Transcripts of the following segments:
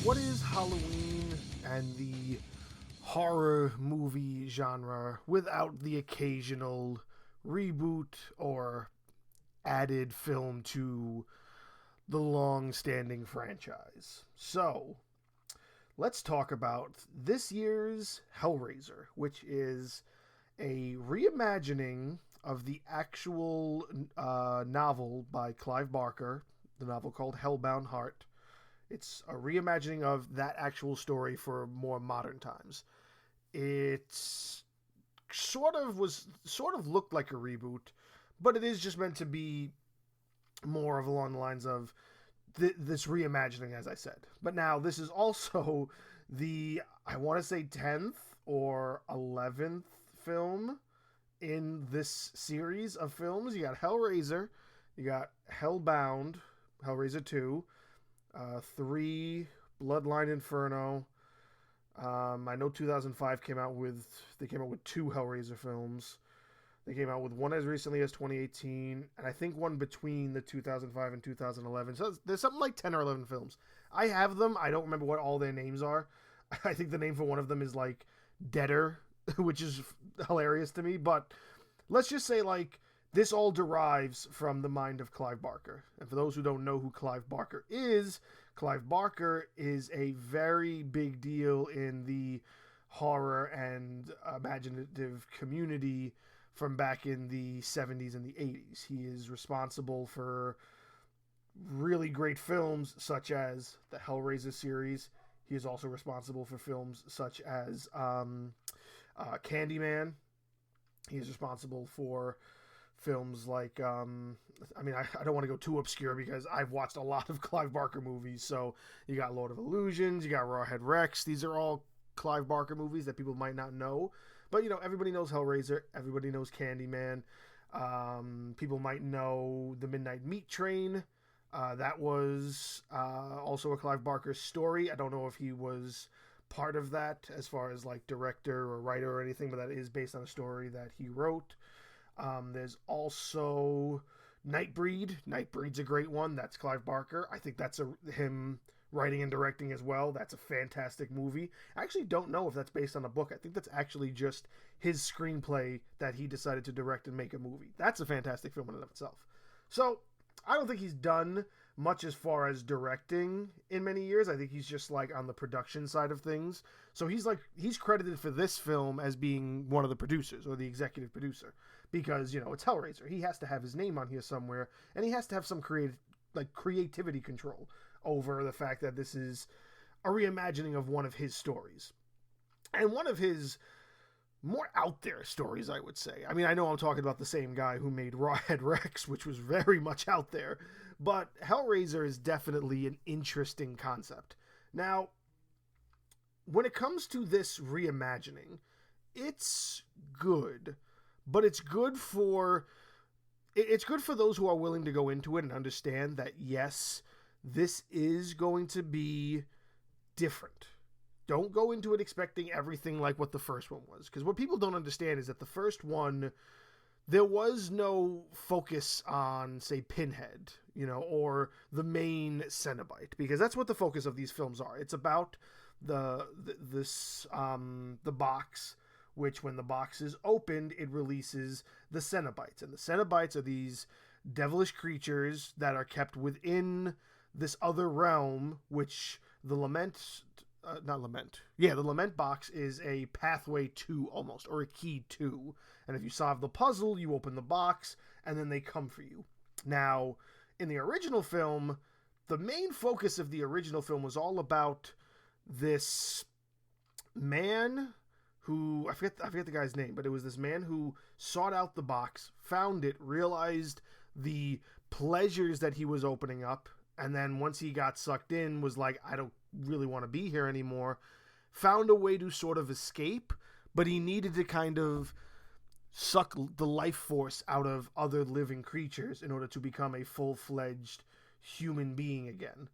What is Halloween and the horror movie genre without the occasional reboot or added film to the long-standing franchise? So, let's talk about this year's Hellraiser, which is a reimagining of the actual novel by Clive Barker, the novel called Hellbound Heart. It's a reimagining of that actual story for more modern times. It's sort of looked like a reboot, but it is just meant to be more of along the lines of this reimagining, as I said. But now this is also the, I want to say, 10th or 11th film in this series of films. You got Hellraiser, you got Hellbound, Hellraiser 2, 3, Bloodline Inferno. I know 2005 they came out with two Hellraiser films. They came out with one as recently as 2018, and I think one between the 2005 and 2011. So there's something like 10 or 11 films. I have them. I don't remember what all their names are. I think the name for one of them is like Deader, which is hilarious to me. But let's just say like this all derives from the mind of Clive Barker. And for those who don't know who Clive Barker is a very big deal in the horror and imaginative community from back in the 70s and the 80s. He is responsible for really great films such as the Hellraiser series. He is also responsible for films such as Candyman. He is responsible for films like, I don't want to go too obscure because I've watched a lot of Clive Barker movies. So you got Lord of Illusions, you got Rawhead Rex. These are all Clive Barker movies that people might not know. But, everybody knows Hellraiser. Everybody knows Candyman. People might know The Midnight Meat Train. That was also a Clive Barker story. I don't know if he was part of that as far as like director or writer or anything, but that is based on a story that he wrote. There's also Nightbreed. Nightbreed's a great one. That's Clive Barker. I think that's him writing and directing as well. That's a fantastic movie. I actually don't know if that's based on a book. I think that's actually just his screenplay that he decided to direct and make a movie. That's a fantastic film in and of itself. So I don't think he's done much as far as directing in many years. I think he's just like on the production side of things. So he's credited for this film as being one of the producers or the executive producer because, it's Hellraiser. He has to have his name on here somewhere, and he has to have some creativity control over the fact that this is a reimagining of one of his stories. And one of his more out there stories, I would say. I mean, I know I'm talking about the same guy who made Rawhead Rex, which was very much out there, but Hellraiser is definitely an interesting concept. Now, when it comes to this reimagining, it's good, but it's good for those who are willing to go into it and understand that, yes, this is going to be different. Don't go into it expecting everything like what the first one was. Because what people don't understand is that the first one, there was no focus on, say, Pinhead, or the main Cenobite. Because that's what the focus of these films are. It's about the box, which when the box is opened, it releases the Cenobites. And the Cenobites are these devilish creatures that are kept within this other realm, which the Lament box is a pathway to almost, or a key to. And if you solve the puzzle, you open the box, and then they come for you. Now, in the original film, the main focus of the original film was all about this man who, I forget the guy's name, but it was this man who sought out the box, found it, realized the pleasures that he was opening up, and then once he got sucked in, was like, I don't really want to be here anymore. Found a way to sort of escape, but he needed to kind of suck the life force out of other living creatures in order to become a full-fledged human being again.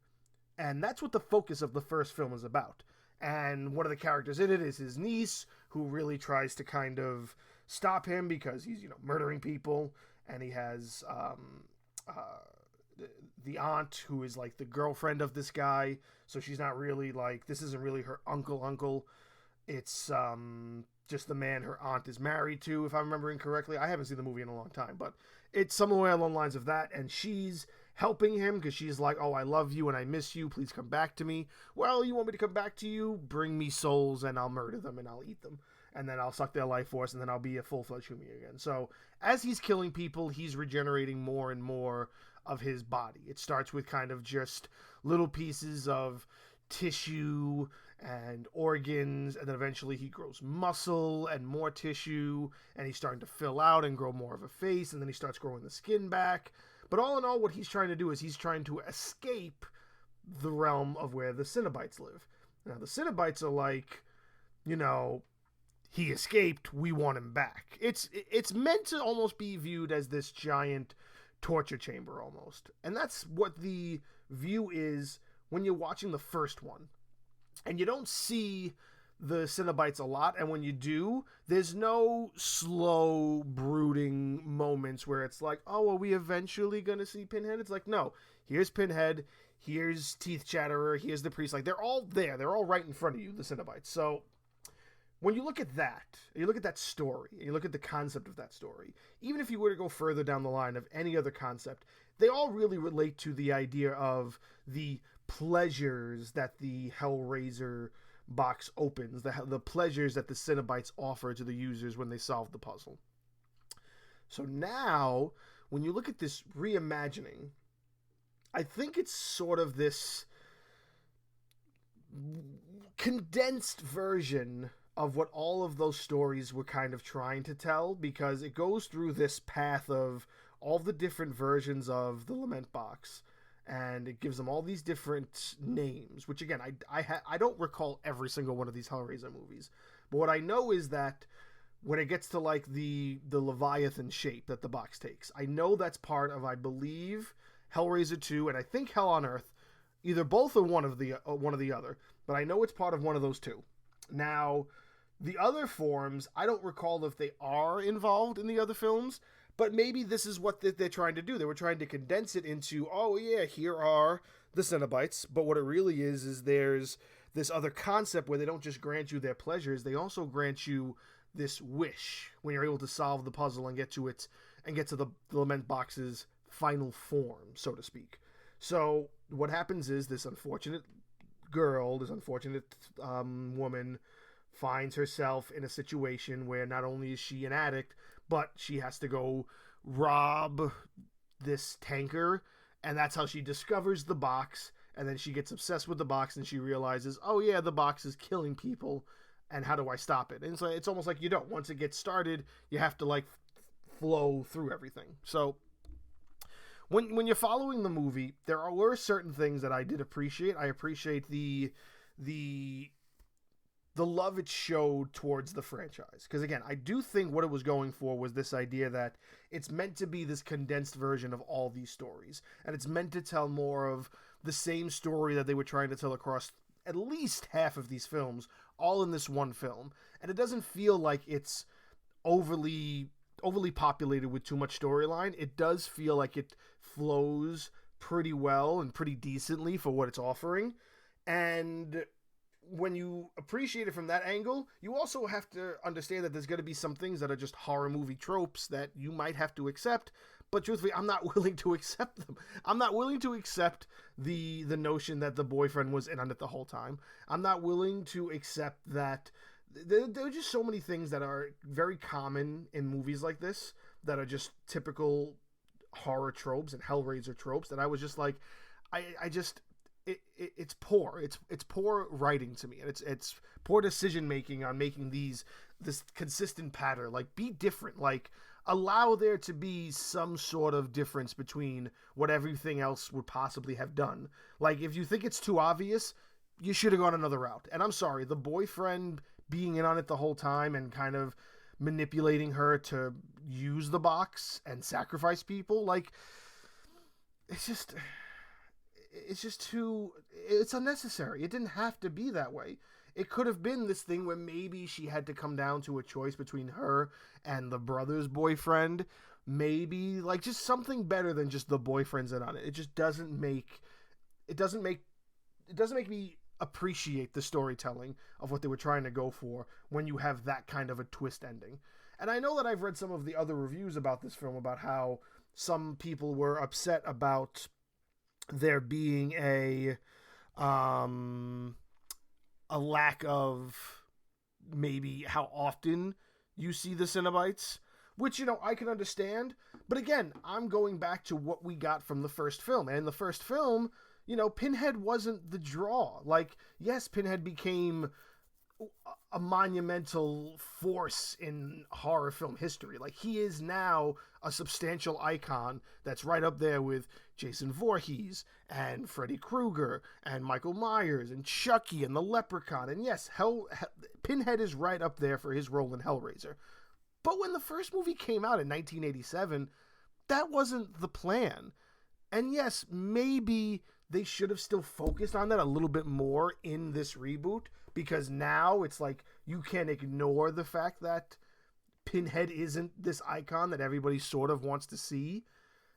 And that's what the focus of the first film is about. And one of the characters in it is his niece, who really tries to kind of stop him because he's, murdering people, and he has the aunt who is like the girlfriend of this guy. So she's not really like, this isn't really her uncle. It's just the man her aunt is married to, if I'm remembering correctly. I haven't seen the movie in a long time, but it's somewhere along the lines of that. And she's helping him because she's like, oh, I love you and I miss you. Please come back to me. Well, you want me to come back to you? Bring me souls and I'll murder them and I'll eat them. And then I'll suck their life force and then I'll be a full-fledged human again. So as he's killing people, he's regenerating more and more of his body. It starts with kind of just little pieces of tissue and organs, and then eventually he grows muscle and more tissue, and he's starting to fill out and grow more of a face, and then he starts growing the skin back. But all in all, what he's trying to do is he's trying to escape the realm of where the Cenobites live. Now, the Cenobites are like, you know, he escaped, we want him back. It's meant to almost be viewed as this giant torture chamber almost. And that's what the view is when you're watching the first one. And you don't see the Cenobites a lot, and when you do, there's no slow, brooding moments where it's like, oh, are we eventually going to see Pinhead? It's like, no, here's Pinhead, here's Teeth Chatterer, here's the priest. Like, they're all there. They're all right in front of you, the Cenobites. So when you look at that, you look at that story, and you look at the concept of that story, even if you were to go further down the line of any other concept, they all really relate to the idea of the pleasures that the Hellraiser box opens, the pleasures that the Cenobites offer to the users when they solve the puzzle. So now, when you look at this reimagining, I think it's sort of this condensed version of what all of those stories were kind of trying to tell, because it goes through this path of all the different versions of the Lament box, and it gives them all these different names, which again, I don't recall every single one of these Hellraiser movies, but what I know is that when it gets to like the Leviathan shape that the box takes, I know that's part of, I believe, Hellraiser 2, and I think Hell on Earth, either both or one of the other, but I know it's part of one of those two. Now, the other forms, I don't recall if they are involved in the other films, but maybe this is what they're trying to do. They were trying to condense it into, oh yeah, here are the Cenobites, but what it really is there's this other concept where they don't just grant you their pleasures, they also grant you this wish when you're able to solve the puzzle and get to it, and get to the Lament box's final form, so to speak. So what happens is this unfortunate girl, this unfortunate woman, finds herself in a situation where not only is she an addict, but she has to go rob this tanker, and that's how she discovers the box, and then she gets obsessed with the box, and she realizes, oh yeah, the box is killing people, and how do I stop it? And so it's almost like you don't. Once it gets started, you have to like flow through everything. So when you're following the movie, there were certain things that I did appreciate. I appreciate the love it showed towards the franchise. Because again, I do think what it was going for was this idea that it's meant to be this condensed version of all these stories. And it's meant to tell more of the same story that they were trying to tell across at least half of these films, all in this one film. And it doesn't feel like it's overly populated with too much storyline. It does feel like it flows pretty well and pretty decently for what it's offering. And when you appreciate it from that angle, you also have to understand that there's going to be some things that are just horror movie tropes that you might have to accept, but truthfully, I'm not willing to accept them. I'm not willing to accept the notion that the boyfriend was in on it the whole time. I'm not willing to accept that there are just so many things that are very common in movies like this that are just typical horror tropes and Hellraiser tropes that I was just like, it's poor. It's poor writing to me, and it's poor decision making on making this consistent pattern. Like, be different. Like, allow there to be some sort of difference between what everything else would possibly have done. Like, if you think it's too obvious, you should have gone another route. And I'm sorry, the boyfriend being in on it the whole time and kind of manipulating her to use the box and sacrifice people, like, it's just it's unnecessary. It didn't have to be that way. It could have been this thing where maybe she had to come down to a choice between her and the brother's boyfriend. maybe like just something better than just the boyfriends in on it. It just doesn't make me appreciate the storytelling of what they were trying to go for when you have that kind of a twist ending. And I know that I've read some of the other reviews about this film about how some people were upset about there being a lack of maybe how often you see the Cenobites, which, you know, I can understand. But again, I'm going back to what we got from the first film. And in the first film, you know, Pinhead wasn't the draw. Like, yes, Pinhead became a monumental force in horror film history. Like, he is now a substantial icon that's right up there with Jason Voorhees and Freddy Krueger and Michael Myers and Chucky and the Leprechaun. And yes, Pinhead is right up there for his role in Hellraiser. But when the first movie came out in 1987, that wasn't the plan. And yes, maybe they should have still focused on that a little bit more in this reboot, because now it's like you can't ignore the fact that Pinhead isn't this icon that everybody sort of wants to see.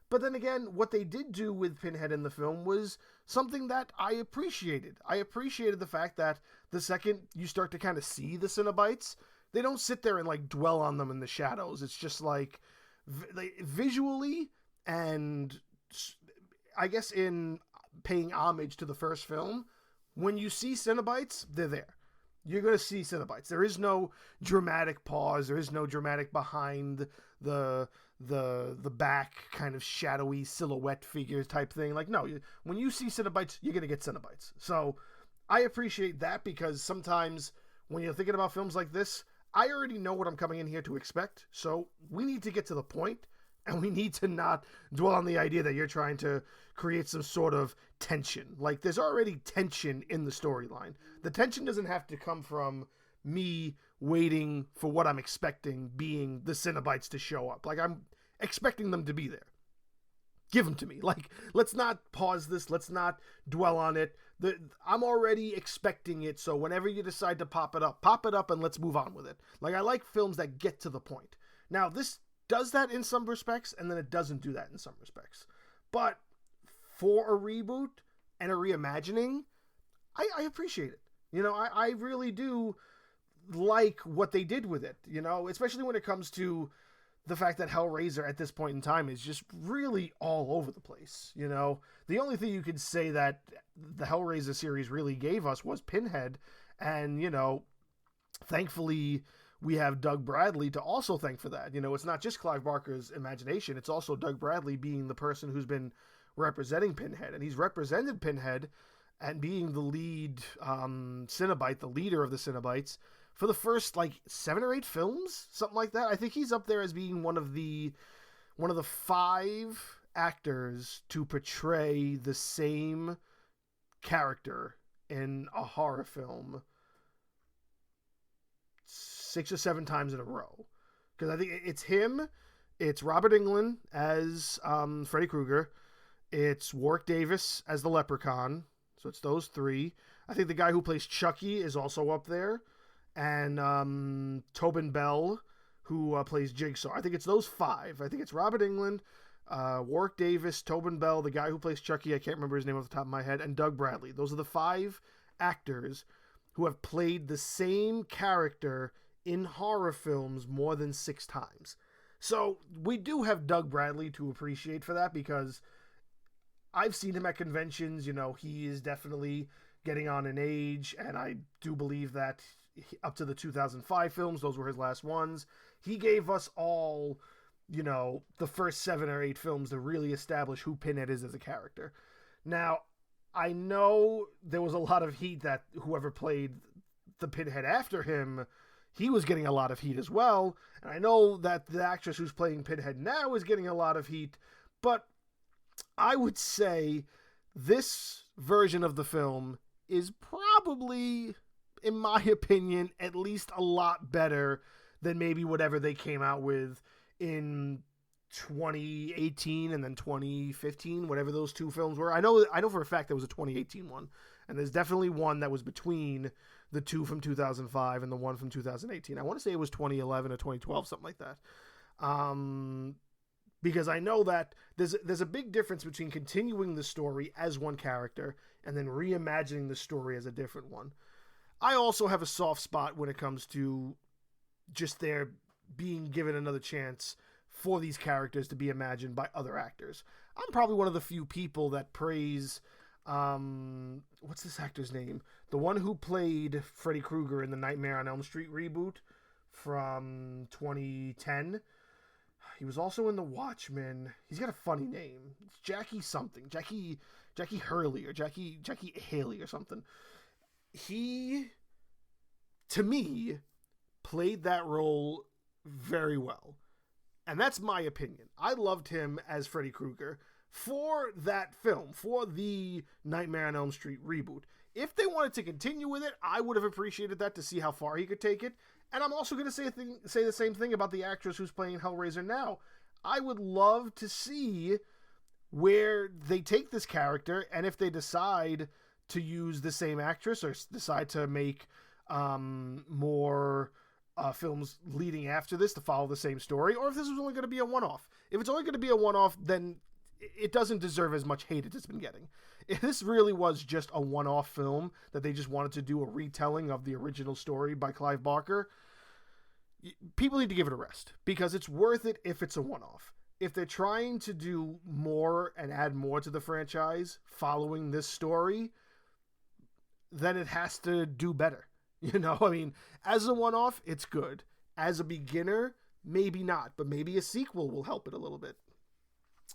But then again, what they did do with Pinhead in the film was something that I appreciated. I appreciated the fact that the second you start to kind of see the Cenobites, they don't sit there and like dwell on them in the shadows. It's just like visually, and I guess in paying homage to the first film, when you see Cenobites, they're there. You're going to see Cenobites. There is no dramatic pause. There is no dramatic behind the back kind of shadowy silhouette figure type thing. Like, no, when you see Cenobites, you're going to get Cenobites. So I appreciate that, because sometimes when you're thinking about films like this, I already know what I'm coming in here to expect. So we need to get to the point, and we need to not dwell on the idea that you're trying to create some sort of tension. Like, there's already tension in the storyline. The tension doesn't have to come from me waiting for what I'm expecting, being the Cenobites to show up. Like, I'm expecting them to be there. Give them to me. Like, let's not pause this. Let's not dwell on it. I'm already expecting it, so whenever you decide to pop it up and let's move on with it. Like, I like films that get to the point. Now, this does that in some respects, and then it doesn't do that in some respects. But for a reboot and a reimagining, I appreciate it. You know, I really do like what they did with it, you know, especially when it comes to the fact that Hellraiser at this point in time is just really all over the place. You know, the only thing you could say that the Hellraiser series really gave us was Pinhead. And, you know, thankfully we have Doug Bradley to also thank for that. You know, it's not just Clive Barker's imagination. It's also Doug Bradley being the person who's been representing Pinhead. And he's represented Pinhead and being the lead Cenobite, the leader of the Cenobites, for the first, like, 7 or 8 films, something like that. I think he's up there as being one of the 5 actors to portray the same character in a horror film 6 or 7 times in a row. Because I think it's him, it's Robert Englund as Freddy Krueger, it's Warwick Davis as the Leprechaun, so it's those 3. I think the guy who plays Chucky is also up there. And Tobin Bell, who plays Jigsaw. I think it's those 5. I think it's Robert Englund, Warwick Davis, Tobin Bell, the guy who plays Chucky, I can't remember his name off the top of my head, and Doug Bradley. Those are the 5 actors who have played the same character in horror films more than 6 times. So we do have Doug Bradley to appreciate for that, because I've seen him at conventions. You know, he is definitely getting on in age, and I do believe that up to the 2005 films, those were his last ones. He gave us all, you know, the first 7 or 8 films to really establish who Pinhead is as a character. Now, I know there was a lot of heat that whoever played the Pinhead after him, he was getting a lot of heat as well. And I know that the actress who's playing Pinhead now is getting a lot of heat. But I would say this version of the film is probably, in my opinion, at least a lot better than maybe whatever they came out with in 2018 and then 2015, whatever those 2 films were. I know for a fact there was a 2018 one, and there's definitely one that was between the 2 from 2005 and the 1 from 2018. I want to say it was 2011 or 2012, something like that. because I know that there's a big difference between continuing the story as one character and then reimagining the story as a different one. I also have a soft spot when it comes to just their being given another chance for these characters to be imagined by other actors. I'm probably one of the few people that praise what's this actor's name? The one who played Freddy Krueger in the Nightmare on Elm Street reboot from 2010. He was also in The Watchmen. He's got a funny name. It's Jackie something. Jackie Hurley or Jackie Haley or something. He, to me, played that role very well. And that's my opinion. I loved him as Freddy Krueger for that film, for the Nightmare on Elm Street reboot. If they wanted to continue with it, I would have appreciated that to see how far he could take it. And I'm also going to say the same thing about the actress who's playing Hellraiser now. I would love to see where they take this character, and if they decide to use the same actress or decide to make more films leading after this to follow the same story, or if this was only going to be a one-off. If it's only going to be a one-off, then it doesn't deserve as much hate as it's been getting. If this really was just a one-off film that they just wanted to do a retelling of the original story by Clive Barker, people need to give it a rest, because it's worth it if it's a one-off. If they're trying to do more and add more to the franchise following this story, then it has to do better. You know, I mean, as a one-off, it's good. As a beginner, maybe not, but maybe a sequel will help it a little bit.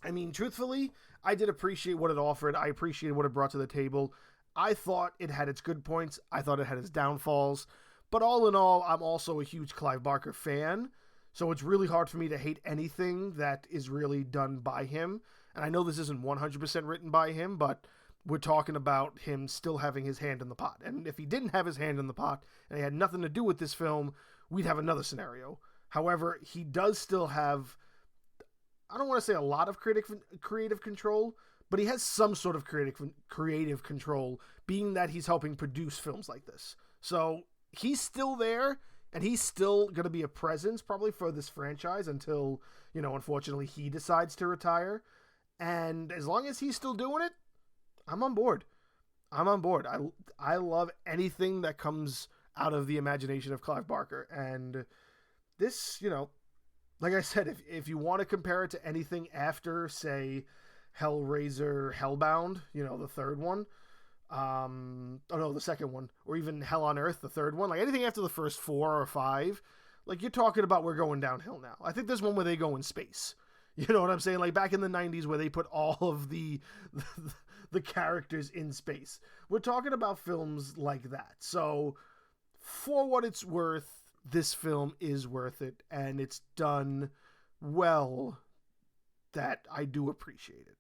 I mean, truthfully, I did appreciate what it offered. I appreciated what it brought to the table. I thought it had its good points. I thought it had its downfalls. But all in all, I'm also a huge Clive Barker fan, so it's really hard for me to hate anything that is really done by him. And I know this isn't 100% written by him, but we're talking about him still having his hand in the pot. And if he didn't have his hand in the pot and he had nothing to do with this film, we'd have another scenario. However, he does still have, I don't want to say a lot of creative control, but he has some sort of creative control, being that he's helping produce films like this. So he's still there, and he's still going to be a presence probably for this franchise until, you know, unfortunately he decides to retire. And as long as he's still doing it, I'm on board. I love anything that comes out of the imagination of Clive Barker. And this, you know, like I said, if you want to compare it to anything after, say, Hellraiser, Hellbound, you know, the third one, the second one, or even Hell on Earth, the third one, like anything after the first 4 or 5, like you're talking about we're going downhill now. I think there's one where they go in space. You know what I'm saying? Like back in the 90s where they put all of the characters in space. We're talking about films like that. So for what it's worth, this film is worth it, and it's done well that I do appreciate it.